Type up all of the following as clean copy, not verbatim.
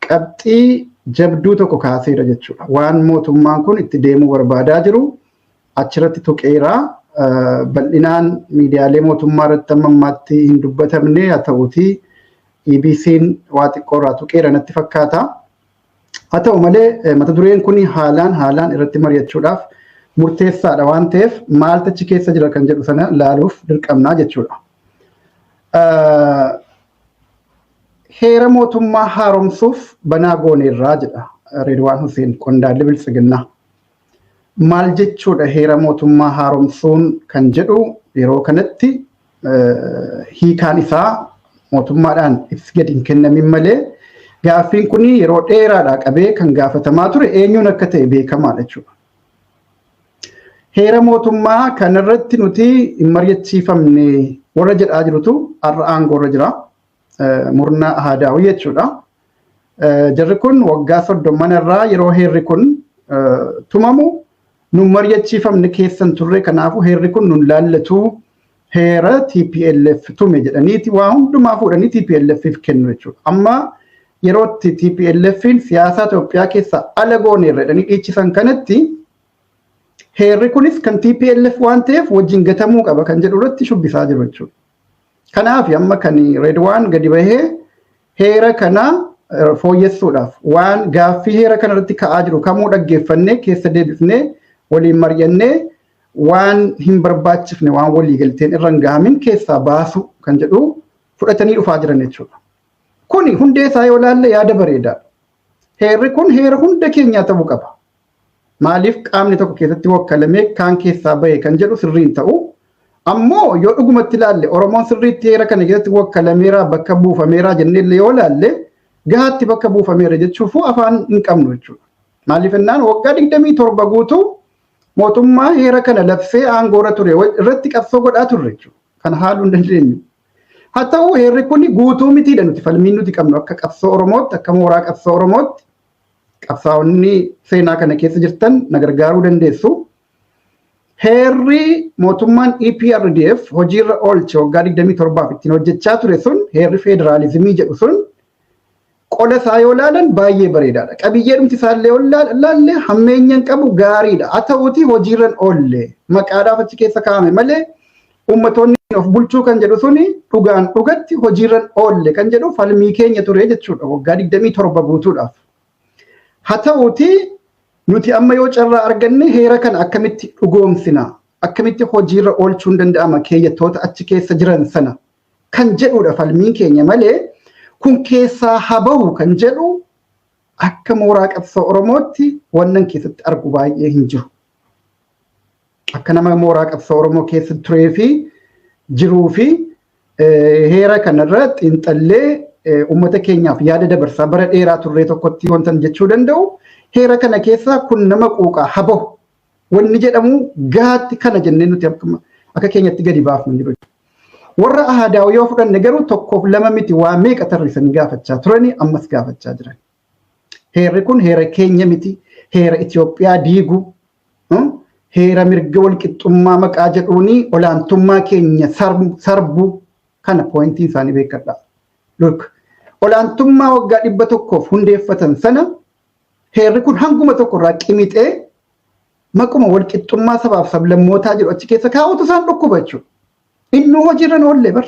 qabxii jabduu tokko kaaseera jechuudha. Waan mootummaan kun itti deemuu barbaadaa jiru achirratti tuqeera. Bal'inaan miidiyaalee mootummaa irratti ammaatti hin dubbatamne haa ta'uuti EBC'n waa xiqqoo irraa tuqeera natti fakkaata. Haa ta'u malee mata dureen kun haalaan irratti mari'achuudhaaf murteessaadha waan ta'eef maaltu achi keessa jira kan jedhu sana ilaaluuf dirqamnaa jechuudha. Heera mootummaa haaromsuuf banaa gooneerraa jedha Reedwaan Hussein qondaalli biltsiginnaa. Maal jechuudha heera mootummaa haaromsuun kan jedhu yeroo kanatti hiikaan isaa mootummaadhaan ibsi gadi hin kennamin malee gaaffiin kun yeroo dheeraadhaa qabee kan gaafatamaa ture eenyuun akka ta'e beekamaadha jechuudha. Heera mootummaa kanarratti nuti hin mari'achiifamne warra jedhaa jirutu har'a aangoorra jira. Murna Ahadaawii jechuudha. Jarri kun waggaa 30 irraa yeroo heerri kun tumamu nu mari'achiifamne keessan turre kanaafuu heerri kun nun laallatu heera TPLF tume jedhaniiti waa hundumaa fuudhanii TPLFif kennu jechuudha. Amma yerootti TPLFin siyaasa Itoophiyaa keessa ala gooneerra jedhanii dhiichisan kanatti heerri kunis kan TPLF waan ta'eef wajjin gatamuu qaba kan jedhu irratti shubbisaa jiru jechuudha. Kanaaf amma kan Reedwaan gadi bahee heera kana fooyyessuudhaaf waan gaaffii heera kana irratti ka'aa jiru kamuu dhaggeeffannee keessa deebifnee waliin mari'annee waan hin barbaachifne waan walii galteen irra hin gahamin keessaa baasu kan jedhu fudhatanii dhufaa jiran jechuudha. Kuni hundee isaa yoo laalle yaada bareedaadha. Heerri kun heera hunda keenyaa ta'uu qaba. Maaliif qaamni tokko keessatti wakkalamee kaan keessaa bahe kan jedhu sirriin ta'u. Ammoo yoo dhugumatti ilaalle Oromoon sirriitti heera kana keessatti wakkalameera bakka buufameera jennee yoo ilaalle gahaatti bakka buufameera jechuufuu afaan hin qabnu jechuudha. Maaliif ennaan waggaa 27 guutuu mootummaa heera kana labsee aangoorra ture irratti qabsoo godhaa turre jechuudha. Kana haaluu hin dandeenyu. Haa ta'u heerri kun guutuu mitiidha nuti falmiin nuti qabnu akka qabsoo Oromootti akka mooraa qabsoo Oromootti qabsaa'onni seenaa kana keessa jirtan na gargaaruu dandeessu. Heerri mootummaan EPRDF hojiirra oolche waggaa 27 ittiin hojjechaa ture sun heerri federaalizimii jedhu sun qola isaa yoo ilaalan baay'ee bareedaadha. Qabiyyee dhumti isaallee yoo ilaalle hammeenyaan qabu gaariidha. Haa ta'uuti hojiirra oolle maqaadhaaf achi keessa kaa'ame malee uummattoonni of bulchuu kan jedhu suni dhugaan dhugatti hojiirra oolle kan jedhu falmii keenya ture jechuudha waggaa 27 guutuudhaaf. Haa ta'uuti nuti amma yoo carraa arganne heera kana akkamitti dhugoomsina akkamitti hojiirra oolchuun danda'ama keeyyattoota achi keessa jiran sana kan jedhudha falmiin keenya malee kun keessaa habahu kan jedhu akka mooraa qabsoo Oromootti wannan keessatti argu baay'ee hin jiru. Akka nama mooraa qabsoo Oromoo keessa turee fi jiruu fi heera kanarra xiinxallee uummata keenyaaf yaada dabarsaa bara dheeraa turree tokkotti wantan jechuu danda'u. Heera kana keessa kun nama quuqaa habahu wanni jedhamu gaatti kana jennee nuti akka keenyatti gadi baafnu jiru. Warra Ahadaawii yoo fudhanne garuu tokkoof lama miti waa meeqa tarreessanii gaafachaa turani ammas gaafachaa jiran. Heerri kun heera keenya miti heera Itoophiyaa diigu heera mirga walqixxummaa maqaa jedhuuni olaantummaa keenya sarbu kana poointii isaanii beekadha. Olaantummaa waggaa 100 hundeeffatan sana heerri kun hanguma tokko irraa qimixee maquma walqixxummaa sabaaf sablammootaa jedhu achi keessa kaa'utu isaan dhukkuba jechuudha. Innuu hojiirra oollee bar.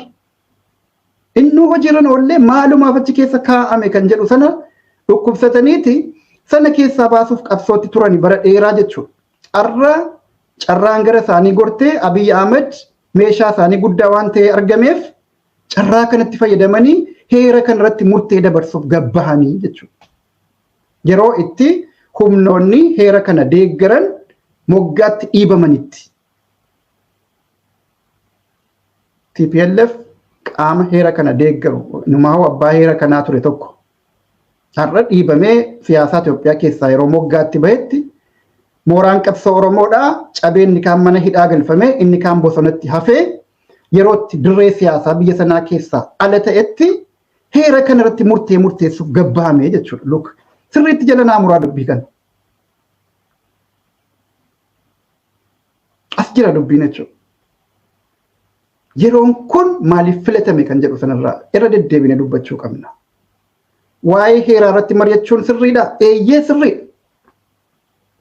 Innuu hojiirra oollee maalumaaf achi keessa kaa'ame kan jedhu sana dhukkubsataniiti sana keessaa baasuuf qabsootti turani bara dheeraa jechuudha. Carraan gara isaanii gortee Abiy Ahmed meeshaa isaanii guddaa waan ta'e argameef carraa kanatti fayyadamanii heera kanarratti murtee dabarsuuf gabbahanii jechuudha. Yeroo itti humnoonni heera kana deeggaran moggaatti dhiibamanitti. TPLF qaama heera kana deeggaru numaa'u abbaa heera kanaa ture tokko. Har'a dhiibamee siyaasaa Itoophiyaa keessaa yeroo moggaatti bahetti mooraan qabsoo Oromoodhaa cabeenni kaan mana hidhaa galfamee inni kaan bosonatti hafee yerootti dirree siyaasaa biyya sanaa keessaa ala ta'etti heera kanarratti murteessuuf gabbahamee jechuudha. Sirriitti jala naamuraa dubbii kana. As jira dubbiin jechuudha. Yeroon kun maaliif filatame kan jedhu sanarraa irra deddeebine dubbachuu qabna. waa'ee heeraa irratti mari'achuun sirriidha. Eeyyee sirriidha.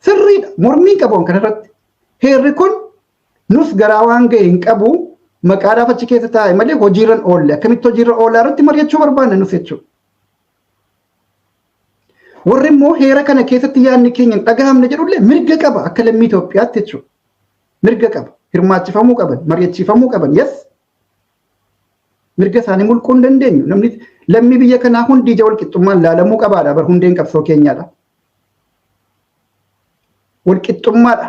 Sirriidha. Mormii qabuun kanarratti. Heerri kun nus garaa waan ga'e hin qabu maqaadhaaf achi keessa taa'e malee hojiirran oolle akkamitti hojiirra oolaa irratti mari'achuu barbaanna nus jechuudha. Warri immoo heera kana keessatti yaadni keenya hin dhagahamne jedhullee mirga qaba akka lammii Itoophiyaatti jechuudha. Mirga qaba. Hirmaachifamuu qaban, mari'achiifamuu qaban. Yes. Mirga isaanii mulquu hin dandeenyu. Namni lammii biyya kanaa hundi ija walqixxummaan laalamuu qabaadha. Bar hundeen qabsoo keenyaadha. Walqixxummaadha.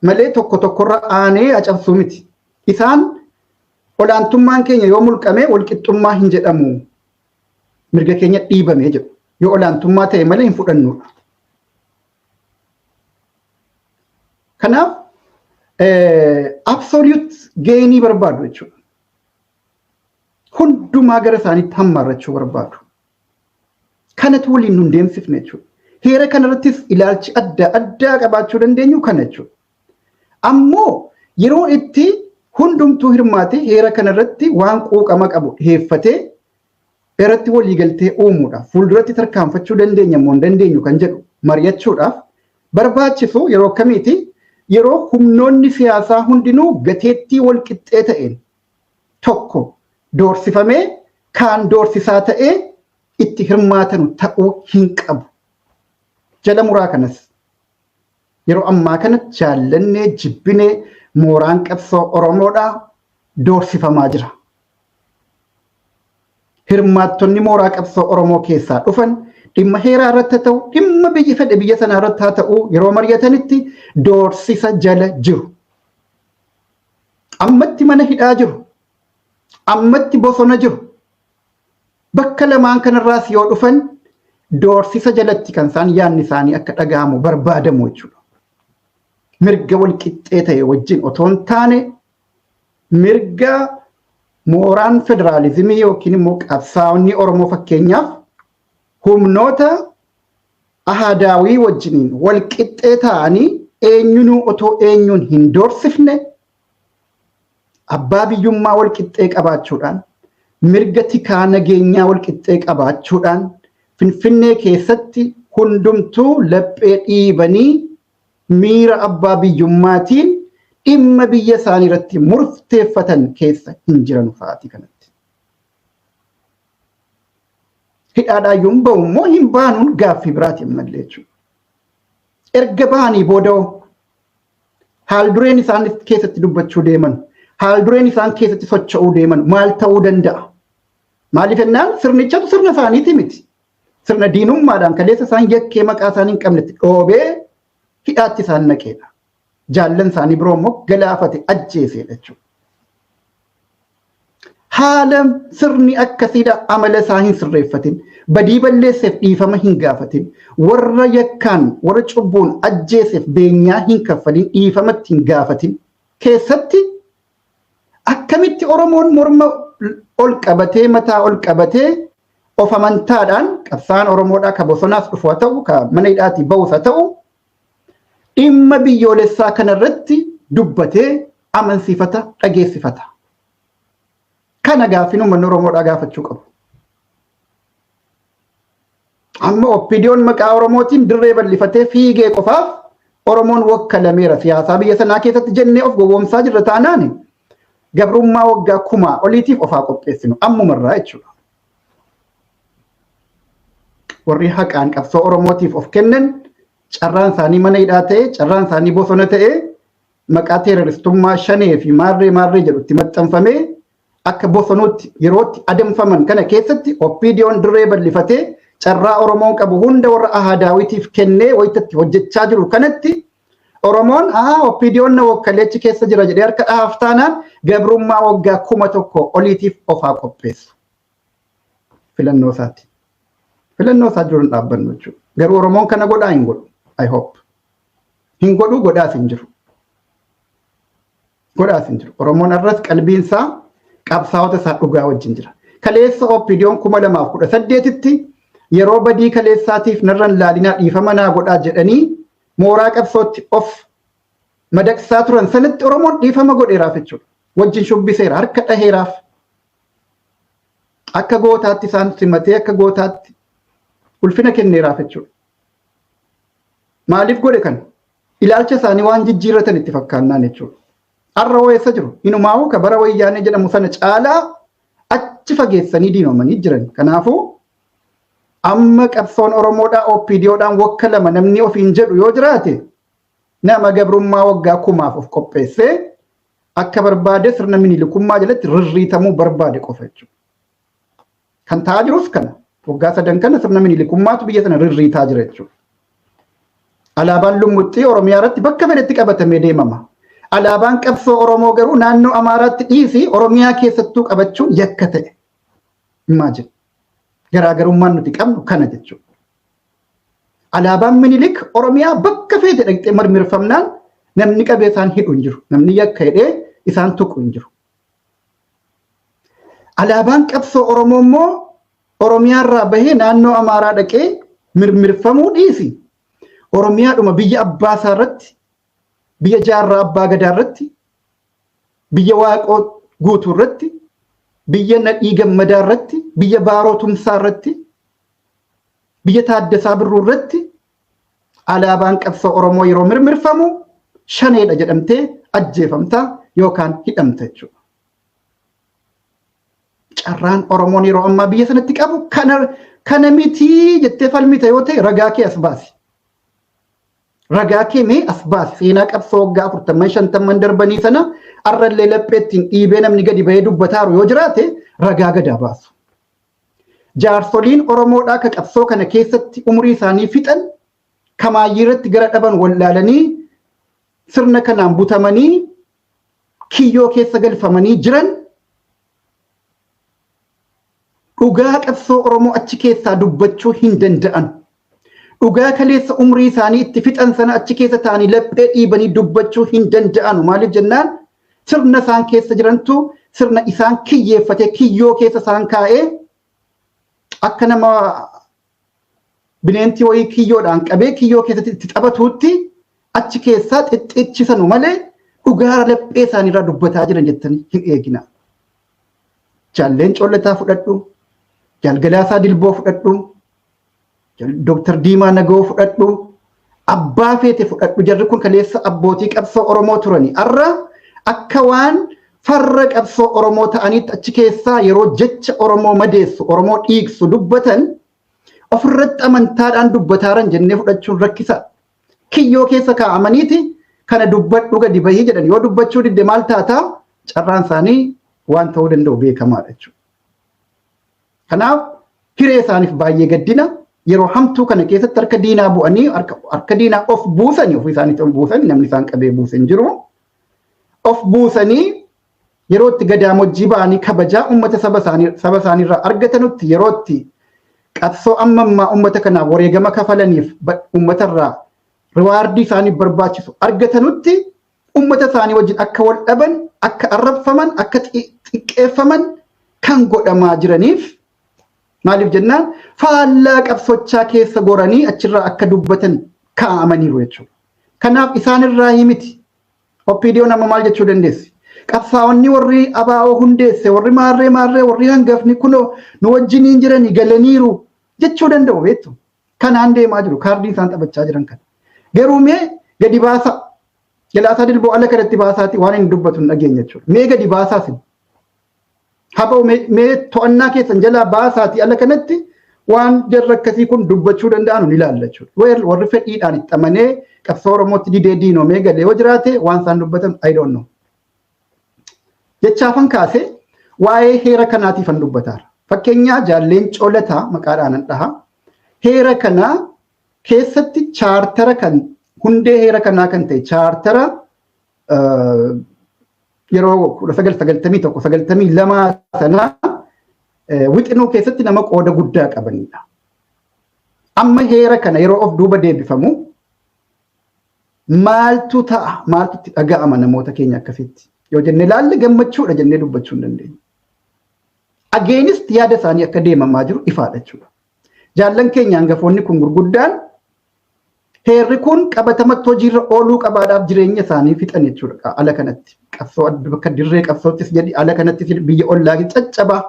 Malee tokko tokkorra aanee acabsuu miti. Isaan olaantummaan keenya yoo mulqame walqixxummaa hin jedhamu. Mirga keenya dhiibame jedhu. Yoo olaantummaa ta'e malee hin fudhannudha. Kanaaf absolute gainii barbaadu jechuudha. Hundumaa gara isaaniitti hammaarrachuu barbaadu. Kanatu waliin nun deemsifne jechuudha. Heera kanarrattis ilaalchi adda addaa qabaachuu dandeenyu kana jechuudha. Ammoo yeroo itti hundumtuu hirmaate heera kanarratti waan quuqama qabu dhiyeeffatee irratti waliigaltee uumuudhaaf fuulduratti tarkaanfachuu dandeenya moo hin dandeenyu kan jedhu mari'achuudhaaf barbaachisu yeroo kamiiti yeroo humnoonni siyaasaa hundinuu gateettii wal qixxee ta'een tokko doorsifamee kaan doorsisaa ta'ee itti hirmaatanu ta'uu hin qabu. Jala muraa kanas yeroo ammaa kana jaallannee jibbinee mooraan qabsoo Oromoodhaa doorsifamaa jira. Hirmaattonni mooraa qabsoo Oromoo keessaa dhufan dhimma heeraa irratti ta'u dhimma biyyi fedhe biyya sanaa irratti haa ta'u yeroo mari'atanitti doorsisa jala jiru. Ammatti mana hidhaa jiru. Ammatti bosona jiru. Bakka lamaan kanarraas yoo dhufan doorsisa jalatti kan isaan yaadni isaanii akka dhagahamu barbaadamu jechuudha. Mirga wal qixxee ta'e wajjin otoo hin taane mirga mooraan federaalizimii yookiin immoo qabsaa'onni Oromoo fakkeenyaaf humnoota ahadaawii wajjiniin wal qixxee ta'anii eenyunuu otoo eenyuun hin doorsifne abbaa biyyummaa wal qixxee qabaachuudhaan mirga tikaa nageenyaa wal qixxee qabaachuudhaan Finfinnee keessatti hundumtuu laphee dhiibanii miira abbaa biyyummaatiin dhimma biyya isaanii irratti murteeffatan keessa hin jiran fa'aati kanatti. Hidhaadhaayyuun bahu immoo hin baanuun gaaffii biraati mallee jechuudha. Erga bahanii booda'oo haal dureen isaan keessatti dubbachuu deeman, haal dureen isaan keessatti socho'uu deeman maal ta'uu danda'a? Maaliif jennaan sirnichatu sirna isaaniiti miti. Sirna diinummaadhaan kaleessa isaan yakkee maqaa isaanii hin qabnetti dhoobee hidhaatti isaan naqeedha. Jaallan isaanii biroo immoo galaafate ajjeeseedha jechuudha. Haala sirni akkasiidha amala isaa hin sirreeffatin, badii balleesseef dhiifama hin gaafatin, warra yakkaan warra cubbuun ajjeeseef beenyaa hin kaffalin dhiifamatti hin gaafatin keessatti akkamitti Oromoon morma ol qabatee mataa ol qabatee of amantaadhaan qabsaan Oromoodhaa ka bosonaas dhufu haa ta'u ka mana hidhaatii bahus haa ta'u dhimma biyyoolessaa kanarratti dubbatee amansiifata dhageessifata. Kana gaaffii uummanni Oromoodhaa gaafachuu qabu. Amma oppiidiyoon maqaa Oromootiin dirree bal'ifatee fiigee qofaaf Oromoon wakkalameera siyaasaa biyya sanaa keessatti jennee of gowwoomsaa jirra taanaan gabrummaa waggaa 1000 oliitiif ofaa qopheessinu ammumarraa jechuudha. Warri haqaan qabsoo Oromootiif of kennan carraan isaanii mana hidhaa ta'e, carraan isaanii bosona ta'e, maqaa teeroristummaa shanee fi maarree jedhutti maxxanfamee akka bosonuutti yerootti adamfaman kana keessatti oppiidiyoon dirree bal'ifatee carraa Oromoon qabu hunda warra ahadaawitiif kennee wayitatti hojjechaa jiru kanatti Oromoon oppiidiyoon na wakkaleechi keessa jira jedhee harka dhahaaf taanaan gabrummaa waggaa 1000 oliitiif ofaa qopheessu. Filannoo isaati. Filannoo isaa jiruun dhaabbannu jechuudha. Garuu Oromoon kana godhaa hin godhu. I hope. Hin godhu godhaas hin jiru. Godhaas hin jiru. Oromoon arras qalbiinsaa qabsaa'ota isaa dhugaa wajjin jira. Kaleessa oppiidiyoon 2018tti yeroo badii kaleessaatiif narran laalinaa dhiifama naa godhaa jedhanii mooraa qabsootti of madaqsaa turan sanatti Oromoon dhiifama godheeraaf jechuudha. Wajjin shubbiseera harka dhaheeraaf. Akka gootaatti isaan simatee akka gootaatti ulfina kenneeraaf jechuudha. Maaliif godhe kan ilaalcha isaanii waan jijjiirratan itti fakkaannaan jechuudha. Har'a weessa jiru inumaa'uu ka bara wayyaanee jedhamu sana caalaa achi fageessanii diinoomanii jiran. Kanaafuu amma qabsoon Oromoodhaa OPDOdhaan wakkalama namni ofiin jedhu yoo jiraate nama gabrummaa waggaa 1000 of qopheessee akka barbaade sirna minilikummaa jalatti rirriitamuu barbaade qofa jechuudha. Kan ta'aa jirus kana waggaa 3 kana sirna minilikummaatu biyya sana rirriitaa jira jechuudha. Alaabaan lummuxxii Oromiyaa irratti bakka fedhetti qabatamee deemama. Alaabaan qabsoo Oromoo garuu naannoo Amaaraatti dhiisii Oromiyaa keessattuu qabachuun yakka ta'e. Imaajin. Garaagarummaan nuti qabnu kana jechuudha. Alaabaan minilik Oromiyaa bakka fedhe dhaqxee mirmirfamnaan namni qabee isaan hidhu hin jiru. Namni yakka hidhee isaan tuqu hin jiru. Alaabaan qabsoo Oromoo immoo Oromiyaa irraa bahee naannoo Amaaraa dhaqee mirmirfamuu dhiisi. Oromiyaadhuma biyya Abbaasaa irratti, biyya Jaarraa Abbaa Gadaa irratti, biyya Waaqoo guutuu irratti, biyya Nadhii Gammadaa irratti, biyya Baaroo Tumsaa irratti, biyya Taaddasaa Birruu irratti alaabaan qabsoo Oromoo yeroo mirmirfamu shaneedha jedhamtee ajjeefamtaa yookaan hidhamta jechuudha. Carraan Oromoon yeroo ammaa biyya sanatti qabu kana mitii jettee falmita yoo ta'e ragaa kee as baasi. Ragaa kee mee as baasi. Seenaa qabsoo waggaa 40-50 darbanii sana arrallee lapheettiin dhiibee namni gadi bahee dubbataaru yoo jiraate ragaa gadaa baasu. Jaarsoliin Oromoodhaa ka qabsoo kana keessatti umurii isaanii fixan kamaayyii irratti gara dhaban wallaalanii sirna kanaan butamanii kiyyoo keessa galfamanii jiran dhugaa qabsoo Oromoo achi keessaa dubbachuu hin danda'an. Dhugaa kaleessa umrii isaanii itti fixan sana achi keessa ta'anii laphee dhiibanii dubbachuu hin danda'an. Maaliif jennaan sirna isaan keessa jirantu sirna isaan kiyyeeffatee kiyyoo keessa isaan kaa'ee akka nama bineentii wayii kiyyoodhaan qabee kiyyoo keessatti itti taphatuutti achi keessaa xixxichisanu malee dhugaa laphee isaaniirraa dubbataa jiran jettanii hin eegina. Jaalleen Collataa fudhadhu, Jaalgalaasaa Dilboo fudhadhu, Dr. Diimaa Nagoo fudhadhu, abbaa feete fudhadhu. Jarri kun kaleessa abbootii qabsoo Oromoo turani. Har'a akka waan farra qabsoo Oromoo ta'aniitti achi keessaa yeroo jecha Oromoo madeessu, Oromoo dhiigsu dubbatan ofirratti amantaadhaan dubbataaran jennee fudhachuun rakkisa. Kiyyoo keessa kaa'amaniiti kana dubbadhu gadi bahii jedhan yoo dubbachuu didde maal taata? Carraan isaanii waan ta'uu danda'u beekamaadha jechuudha. Kanaaf hiree isaaniif baay'ee gaddina. Yeroo hamtuu kana keessatti harka diinaa bu'anii harka diinaa of buusanii ofii isaaniitti of buusanii namni isaan qabee buuse hin jiru. Of buusanii yeroo itti gadaamojjii ba'anii kabajaa uummata saba isaaniirraa argatanutti yeroo itti qabsoo ammaa uummata kanaaf wareegama kafalaniif uummatarraa riwaardii isaaniif barbaachisu argatanutti uummata isaanii wajjin akka wal dhaban, akka arrabfaman, akka xiqqeeffaman kan godhamaa jiraniif maaliif jennaan faallaa qabsochaa keessa goranii achirraa akka dubbatan kaa'amaniiru jechuudha. Kanaaf isaanirraa himiti. OPDO nama maal jechuu dandeessi? Qabsaa'onni warri abaa'oo hundeesse, warri maarree, warri hangafni kunoo nu wajjiniin jiranii galaniiru jechuu danda'u beektu. Kanaan deemaa jiru kaardii isaan taphachaa jiran kana. Garuu mee gadi baasa. Jalaasaa Dilboo ala kanatti baasaati waan hin dubbatu hin dhageenye jechuudha. Mee gadi baasaasi. Haba'u mee to'annaa keessan jalaa baasaati ala kanatti waan jarri akkasii kun dubbachuu danda'an ni ilaalla jechuudha. Warri fedhiidhaan itti amanee qabsoo Oromootti didee diinoomee galee yoo jiraate waan isaan dubbatan I don't know. Jechaafan kaasee waa'ee heera kanaatiifan dubbataara. Fakkeenyaa jaalleen Collataa maqaadhaan dhaha. Heera kanaa keessatti chaartara kan hundee heera kanaa kan ta'e chaartara yeroo 1991-92 sana wixinuu keessatti nama qooda guddaa qabanidha. Amma heera kana yeroo of duuba deebifamu maaltu ta'a? Maaltu itti dhaga'ama namoota keenya akkasitti? Yoo jennee ilaalle gammachuudha jennee dubbachuu hin dandeenyu. Ageenist yaada isaanii akka deemamaa jiru ifaadha jechuudha. Jaallan keenya hangafoonni kun gurguddaan heerri kun qabatamatti hojiirra ooluu qabaadhaaf jireenya isaanii fixan jechuudha. Ala kanatti qabsoo bakka dirree qabsoottis jedhi ala kanatti biyya ollaa caccabaa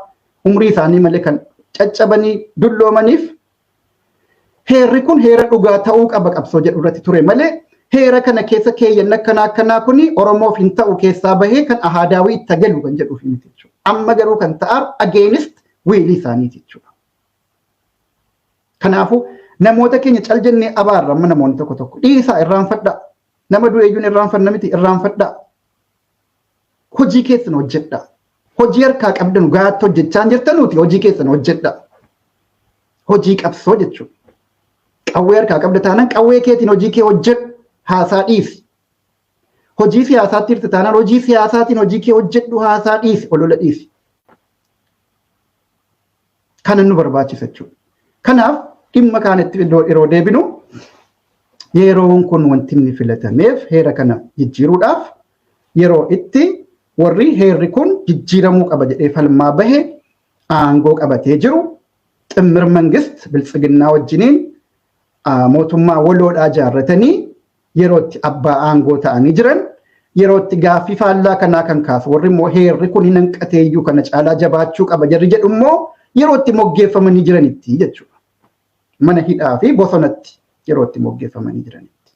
umrii isaanii malee kan caccabanii dulloomaniif Heerri kun heera dhugaa ta'uu qaba qabsoo jedhu irratti ture malee heera kana keessa keeyyan akkanaa kuni Oromoof hin ta'u keessaa bahee kan ahaadaawii itti galu kan jedhuuf miti jechuudha. Amma garuu kan ta'an against wiilii isaaniiti jechuudha. Kanaafuu namoota keenya cal jennee abaarra amma namoonni tokko dhiisaa irraanfadhaa. Nama du'eeyyuun irraanfanna miti irraanfadhaa. Hojii keessan hojjedhaa. Hojii harkaa qabdan gaatti hojjechaa jirtanuuti hojii keessan hojjedhaa. Hojii qabsoo jechuudha. Qawwee harkaa qabda taanaan qawwee keetiin hojii kee hojjedhu haasaa dhiisi. Hojii siyaasaatti hirti taanaan hojii siyaasaatiin hojii kee hojjedhu haasaa dhiisi olola dhiisi. Kanan nu barbaachisa jechuudha. Kanaaf dhimma kaanitti yeroo deebinu yeroon kun wanti inni filatameef heera kana jijjiiruudhaaf yeroo itti warri heerri kun jijjiiramuu qaba jedhee falmaa bahe aangoo qabatee jiru ximmir mangist biltsiginnaa wajjiniin mootummaa waloodhaa jaarratanii yerootti abbaa aangoo ta'anii jiran yerootti gaaffii faallaa kanaa kan kaasu warri immoo heerri kun hin hanqateeyyuu kana caalaa jabaachuu qaba jarri jedhu immoo yerootti moggeeffamanii jiranitti jechuudha. Mana hidhaa fi bosonatti yerootti moggeeffamanii jiranitti.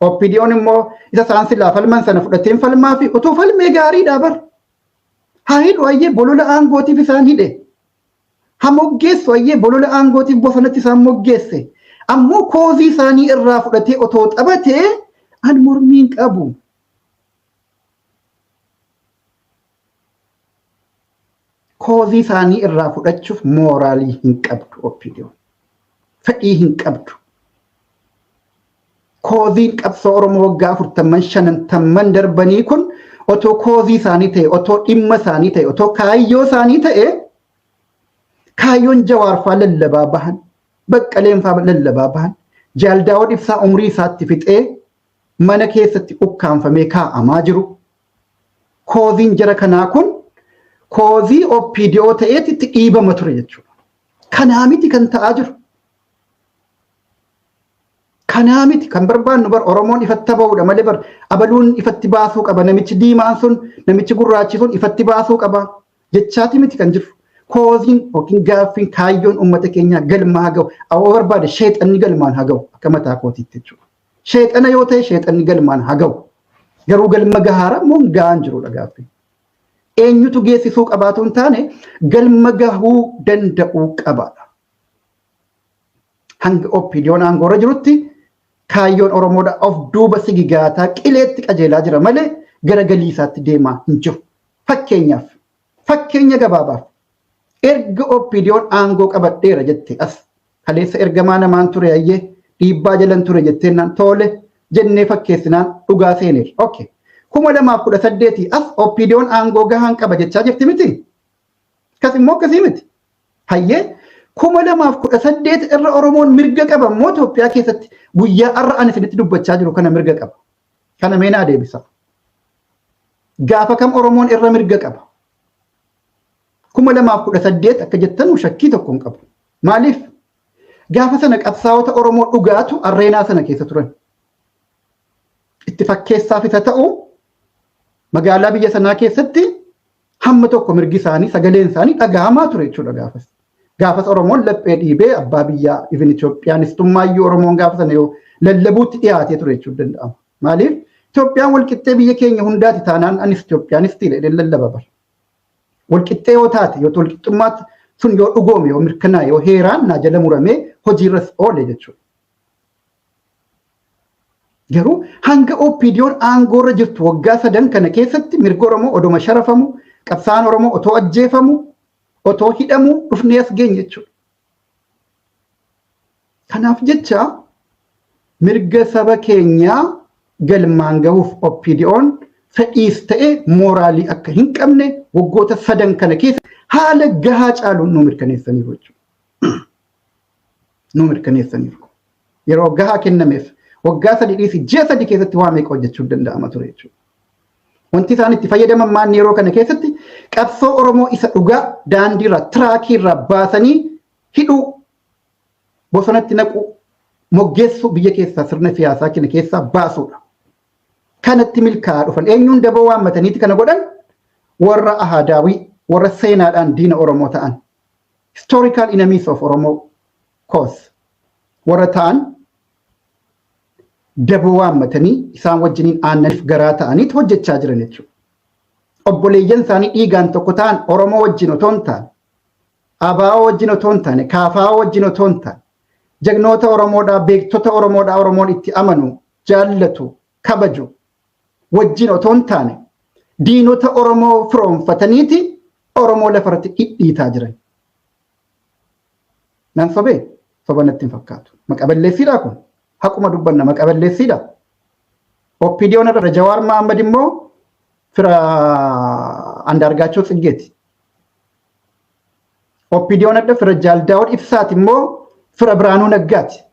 Oppidiyoon immoo isa isaan silaa falman sana fudhateen falmaa fi otoo falmee gaariidhaa bar. Haa hidhu ayyee bolola aangootiif isaan hidhe. Haa moggeessu ayyee bolola aangootiif bosonatti isaan moggeesse. Ammoo koozii isaanii irraa fudhatee otoo taphatee an mormiin qabu. Koozii isaanii irraa fudhachuuf mooraalii hin qabdu oppidiyoon. Fedhii hin qabdu. Kooziin qabsoo Oromoo waggaa 45 darbanii kun otoo koozii isaanii ta'e, otoo dhimma isaanii ta'e, otoo kaayyoo isaanii ta'e kaayyoon jawaarfaa lallabaa bahan, baqqaleenfaa lallabaa bahan, jaaldaawwan ibsaa umrii isaatti fixee mana keessatti ukkaanfamee kaa'amaa jiru. Kooziin jara kanaa kun koozii oppidiyoo ta'eetti itti dhiibama ture jechuudha. Kanaa miti kan ta'aa jiru. Kanaa miti kan barbaannu bar Oromoon ifatti ba'uudha malee bar abaluun ifatti baasuu qaba namichi diimaan sun namichi gurraachi sun ifatti baasuu qaba jechaati miti kan jiru. Kooziin yookiin gaaffiin kaayyoon uummata keenyaa galma haa ga'u awwa barbaade sheexanni galmaan haa ga'u akka mataa kootiitti jechuudha. Sheexana yoo ta'e sheexanni galmaan haa ga'u garuu galma gahaara moo gahaan jirudha gaaffiin. Eenyutu geessisuu qabaatu hin taane galma gahuu danda'uu qabaadha. Hanga oppidiyoon aangoorra jirutti kaayyoon Oromoodha of duuba sigigaataa qileetti qajeelaa jira malee gara galii isaatti deemaa hin jiru. Fakkeenya gabaabaaf erga oppidiyoon aangoo qabadheera jette as kaleessa ergamaa namaan ture ayyee dhiibbaa jalan ture jetteenaan tole jennee fakkeessinaan dhugaa seeneera. Okay. 2018 as oppidiyoon aangoo gahaan qaba jechaa jirti miti. Kasimmoo akkasii miti. Hayyee 2018 irra Oromoon mirga qaba moo Itoophiyaa keessatti guyyaa har'a ani isinitti dubbachaa jiru kana mirga qaba. Kana meenaa deebisa. Gaafa kam Oromoon irra mirga qaba. 2018 akka jettan shakkii tokko hin qabu. Maaliif? Gaafa sana qabsaa'ota Oromoo dhugaatu arreenaa sana keessa turan. Itti fakkeessaaf isa ta'u magaalaa biyya sanaa keessatti hamma tokko mirgi isaanii sagaleen isaanii dhagahamaa ture jechuudha gaafas. Gaafas Oromoon laphee dhiibee abbaa biyyaa even Itoophiyaanistummayyuu Oromoon gaafa sana yoo lallabuutti dhiyaatee ture jechuudha danda'ama. Maaliif? Itoophiyaan walqixxee biyya keenya hundaati taanaan anis Itoophiyaanistii jedhee lallaba bara. Walqixxee yoo taate yoo walqixxummaatti sun yoo dhugoome yoo mirkanaa'e yoo heeraan naa jala muramee hojiirras oole jechuudha. Garuu hanga oppidiyoon aangoorra jirtu waggaa 3 kana keessatti mirga Oromoo oduma sharafamu qabsaan Oromoo otoo ajjeefamu otoo hidhamu dhufnee as geenye jechuudha. Kanaaf jecha mirga saba keenyaa galmaan gahuuf oppidiyoon fedhiis ta'e mooraalii akka hin qabne waggoota 3 kana keessa haala gahaa caaluun nu mirkaneessaniiru jechuudha. Nu mirkaneessaniiru. Yeroo gahaa kennameef waggaa 3 dhiisi ji'a 3 keessatti waa meeqa hojjechuu danda'ama ture jechuudha. Wanti isaan itti fayyadaman maan yeroo kana keessatti qabsoo Oromoo isa dhugaa daandiirra tiraakiirra baasanii hidhuu bosonatti naquu moggeessuu biyya keessaa sirna siyaasaa kana keessaa baasuudha. Kanatti milkaa'aa dhufan eenyuun daboo waammataniiti kana godhan warra ahaadaawii warra seenaadhaan diina Oromoo ta'an historical enemies of Oromo cause warra ta'an daboo waammatanii isaan wajjiniin aannaniif garaa ta'anii hojjechaa jiran jechuudha. Obboleeyyan isaanii dhiigaan tokko ta'an Oromoo wajjin otoo hin taane, ABO wajjin otoo hin taane, KFO wajjin otoo hin taane, jagnoota Oromoodhaa, beektota Oromoodhaa Oromoon itti amanu, jaallatu, kabaju wajjin otoo hin taane, diinota Oromoo firoomfataniiti Oromoo lafarratti dhidhiitaa jiran. Naan sobee sobanatti hin fakkaatu. Maqaballeessiidhaa kun haquma dubbanna maqaballeessiidha. Oppiidiyoon irra Jawaar Mahammad immoo fira Andaargaachoo Tsiggeeti. Oppiidiyoon irra fira Jaaldaawud Ibsaati immoo fira Biraanuu Naggaati.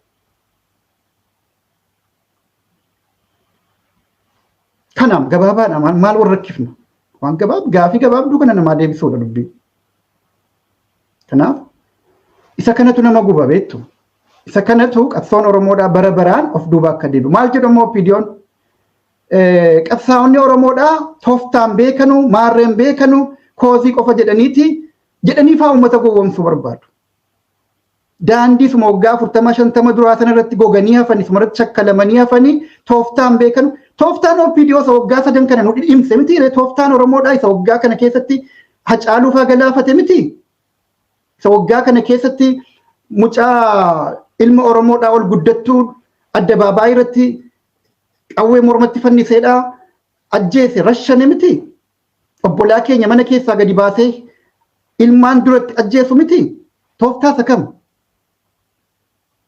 Kanaaf gabaabaadhaan maal warra rakkifna? Waan gaafii gabaabduu kana namaa deebisuudha dubbii. Kanaaf isa kanatu nama guba beektu. Isa kanatu qabsoon Oromoodhaa bara baraan of duuba akka deebi'u. Maal jedhamu oppiidiyoon? Qabsaa'onni Oromoodhaa tooftaan beekanu, maarreen beekanu, koozii qofa jedhanii faa uummata gowwoomsuu barbaadu. Daandii suma waggaa 40-50 duraa sana irratti goganii hafanii suma irratti shakkalamanii hafanii tooftaan beekanu. Tooftaan oppiidiyoo isa waggaa 3 kana nu dhidhiimse miti. Tooftaan Oromoodhaa isa waggaa kana keessatti Hacaaluu faa galaafate miti. Isa waggaa kana keessatti mucaa ilma Oromoodhaa ol guddattuu addabaabaayii irratti qawwee mormatti fanniseedhaa ajjeese rashshane miti. Obbolaa keenya mana keessaa gadi baasee ilmaan duratti ajjeesu miti. Tooftaa isa kam?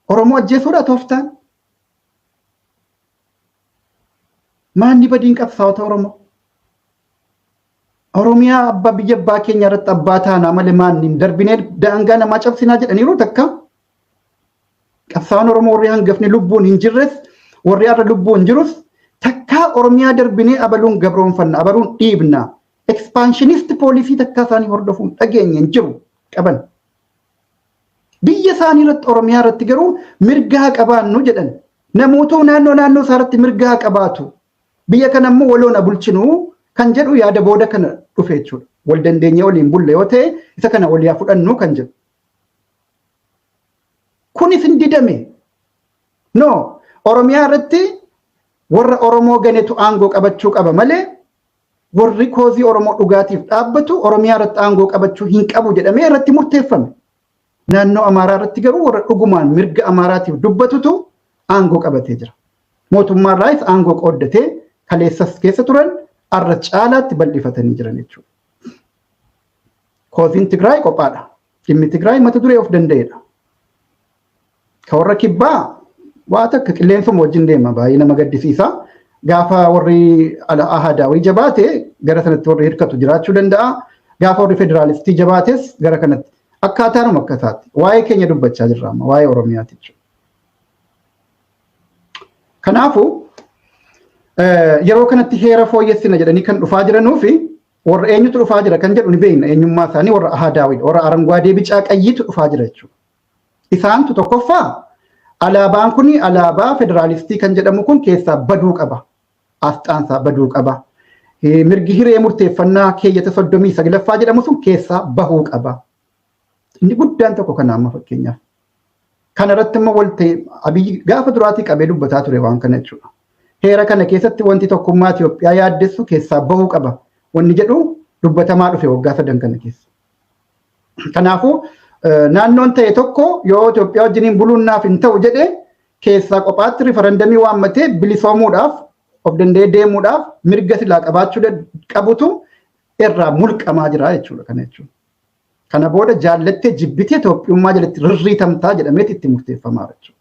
Oromoo ajjeesuudha tooftaan. Maanni badiin qabsaa'ota Oromoo? Oromiyaa abbaa biyya abbaa keenya irratti abbaa taanaa malee maanni darbinee daangaa namaa cabsinaa jedhaniiru takka. Qabsaa'onni Oromoo warri hangafni lubbuun hin jirres warri har'a lubbuun jirus takka Oromiyaa darbinee abaluun gabroonfanna abaluun dhiibna. Expansionist poolisii takka isaanii hordofuun dhageenya hin jiru qaban. Biyya isaanii irratti Oromiyaa irratti garuu mirgaa qabaannu jedhan. Namootuu naannoo isaa irratti mirgaa qabaatu. Biyya kana immoo waloona bulchinuu kan jedhu yaada booda kana dhufe jechuudha. Wal dandeenya waliin bulle yoo ta'e isa kana walii fudhannu kan jedhu. Kunis hin didame. No, Oromiyaa irratti warra Oromoo ganetu aangoo qabachuu qaba malee warri koozii Oromoo dhugaatiif dhaabbatu Oromiyaa irratti aangoo qabachuu hin qabu jedhamee irratti murteeffame. Naannoo Amaaraa irratti garuu warra dhugumaan mirga Amaaraatiif dubbatutu aangoo qabatee jira. Mootummaan raayis aangoo qooddatee kaleessas keessa turan arra caalaatti bal'ifatanii jiran jechuudha. Kooziin Tigraay qophaadha. Dhimmi Tigraay mata duree of danda'edha. Ka warra kibbaa waa takka qilleensuma wajjin deema baay'ee nama gaddisiisa. Gaafa warri ahadaawii jabaate gara sanatti warri hirkatu jiraachuu danda'a. Gaafa warri federaalistii jabaates gara kanatti akkaataanuma akkataatti. Waa'ee keenya dubbachaa jirra amma waa'ee Oromiyaati jechuudha. Kanaafuu yeroo kanatti heera fooyyessina jedhanii kan dhufaa jiranuu fi warra eenyutu dhufaa jira kan jedhu ni beekna eenyummaa isaanii warra ahadaawii warra aranguwaadee bicaa qayyiitu dhufaa jira jechuudha. Isaantu tokkoffaa alaabaan kun alaabaa federaalistii kan jedhamu kun keessaa baduu qaba. Asxaansaa baduu qaba. Mirgi hiree murteeffannaa keeyyata 39ffaa jedhamu sun keessaa bahuu qaba. Inni guddaan tokko kana amma fakkeenyaaf. Kana irratti immoo walta'e Abiyyi gaafa duraatii qabee dubbataa ture waan kana jechuudha. Heera kana keessatti wanti tokkummaa Itoophiyaa yaaddessu keessaa bahuu qaba. Wanni jedhu dubbatamaa dhufe waggaa 3 kana keessa. Kanaafuu naannoon ta'e tokko yoo Itoophiyaa wajjiniin buluun naaf hin ta'u jedhe keessaa qophaatti rifarandamii waammatee bilisoomuudhaaf of danda'ee deemuudhaaf mirga silaa qabaachuu qabutu irraa mulqamaa jira jechuudha kana jechuudha. Kana booda jaallattee jibbitee Itoophiyummaa jalatti rirriitamtaa jedhameet itti murteeffamaa jechuudha.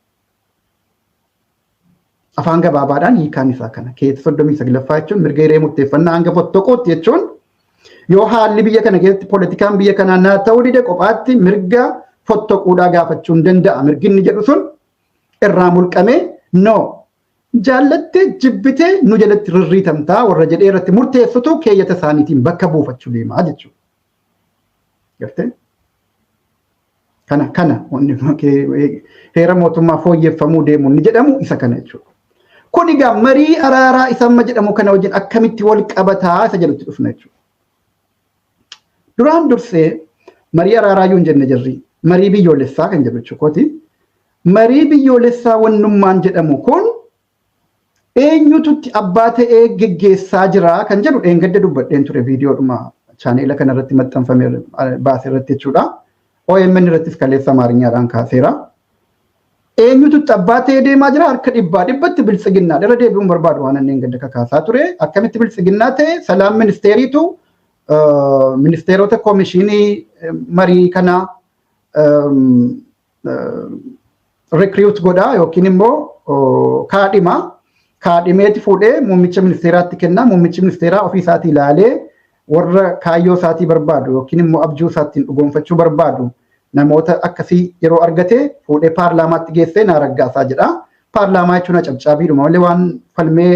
Afaan gabaabaadhaan hiikaan isaa kana keessa 39ffaa jechuun mirga hiree murteeffannaa hanga fottoqootti jechuun yoo haalli biyya kana keessatti poolitikaan biyya kanaa naa ta'uu dide qophaatti mirga fottoquudhaa gaafachuu hin danda'a. Mirginni jedhu sun irraa mulqamee no jaallattee jibbitee nu jalatti rirriitamtaa warra jedhee irratti murteessutu keeyyata isaaniitiin bakka buufachuu deemaa jechuudha. Gartee? Kana heera mootummaa fooyyeffamuu deemuun ni jedhamu isa kana jechuudha. Kun egaa marii araaraa isa amma jedhamu kana wajjin akkamitti wal qabataa isa jedhutti dhufna jechuudha. Duraan dursee marii araaraa yoo hin jenne jirri marii biyyoolessaa kan jedhu jechuudha. marii biyyoolessaa wannummaan jedhamu kun eenyututti abbaa ta'ee geggeessaa jira kan jedhu dheengadda dubbadheen ture viidiyoodhuma chaaneela kanarratti maxxanfame baasee irratti jechuudha. OMN irrattis kaleessa Amaariñaadhaan kaaseera. Eenyututti abbaa ta'ee deemaa jira harka dhibbatti biltsiginnaa irra deebi'uun barbaadu waan anneen gadda kakaasaa ture. Akkamitti biltsiginnaa ta'e salaam ministeeriitu ministeerota koomishinii marii kana recruit godhaa yookiin immoo kaadhimeeti fuudhee muummicha ministeeraatti kennaa. Muummichi ministeeraa ofii isaatii ilaalee warra kaayyoo isaatii barbaadu yookiin immoo abjuu isaatiin dhugoomfachuu barbaadu namoota akkasii yeroo argate fuudhee paarlaamaatti geessee naa raggaasaa jedha. Paarlaamaa jechuun cabcaabiidhuma malee waan falmee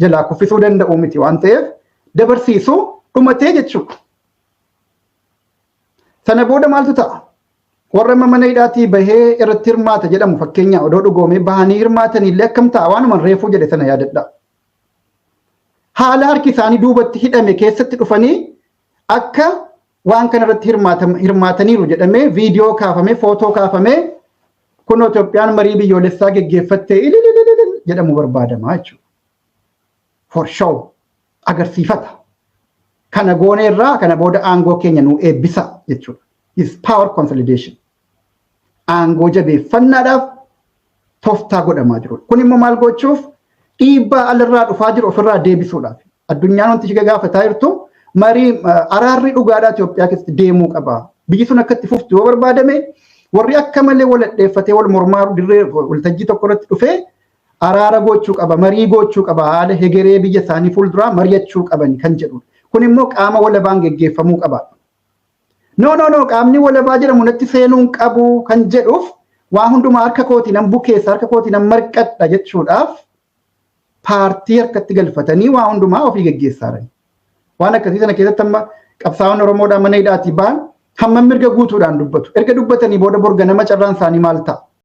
jalaa kuffisuu danda'u miti waan ta'eef dabarsiisu dhumatee jechuudha. Sana booda maaltu ta'a? Warra mana hidhaatii bahee irratti hirmaata jedhamu fakkeenya odoo dhugoomee bahanii hirmaatanii illee akkam ta'a waanuma reefuu jedhe sana yaadadha. Haala harki isaanii duubatti hidhame keessatti dhufanii akka waan kanarratti hirmaataniiru jedhamee viidiyoo kaafamee footoo kaafamee kun Itoophiyaan marii biyyoolessaa geggeeffattee jedhamu barbaadamaa jechuudha. For show agarsiifata. Kana goone irraa kana booda aangoo keenya nuu eebbisa jechuudha. Is power consolidation. Aangoo jabeeffannaadhaaf tooftaa godhamaa jiru. Kun immoo maal gochuuf dhiibbaa alirraa dhufaa jiru ofirraa deebisuudhaaf. Addunyaan wanti ishee gaafataa jirtu marii araarri dhugaadhaa Itoophiyaa keessatti deemuu qaba. Biyyi sun akka itti fuftu yoo barbaadame warri akka malee wal dhadheeffatee wal mormaa dirree waltajjii tokko irratti dhufee araara gochuu qaba, marii gochuu qaba, haala hegeree biyya isaanii fuulduraa mari'achuu qaban kan jedhudha. Kun immoo qaama walabaan geggeeffamuu qaba. No qaamni walabaa jedhamu natti seenuun qabu kan jedhuuf waa hundumaa harka kootii nan bukeessa harka kootii nan marqadha jechuudhaaf paartii harkatti galfatanii waa hundumaa ofii geggeessaa jiran. Waan akkasii sana keessatti amma qabsaa'onni Oromoodhaan mana hidhaatii ba'an hamma mirga guutuudhaan dubbatu. Erga dubbatanii booda borga nama carraan isaanii maal ta'a?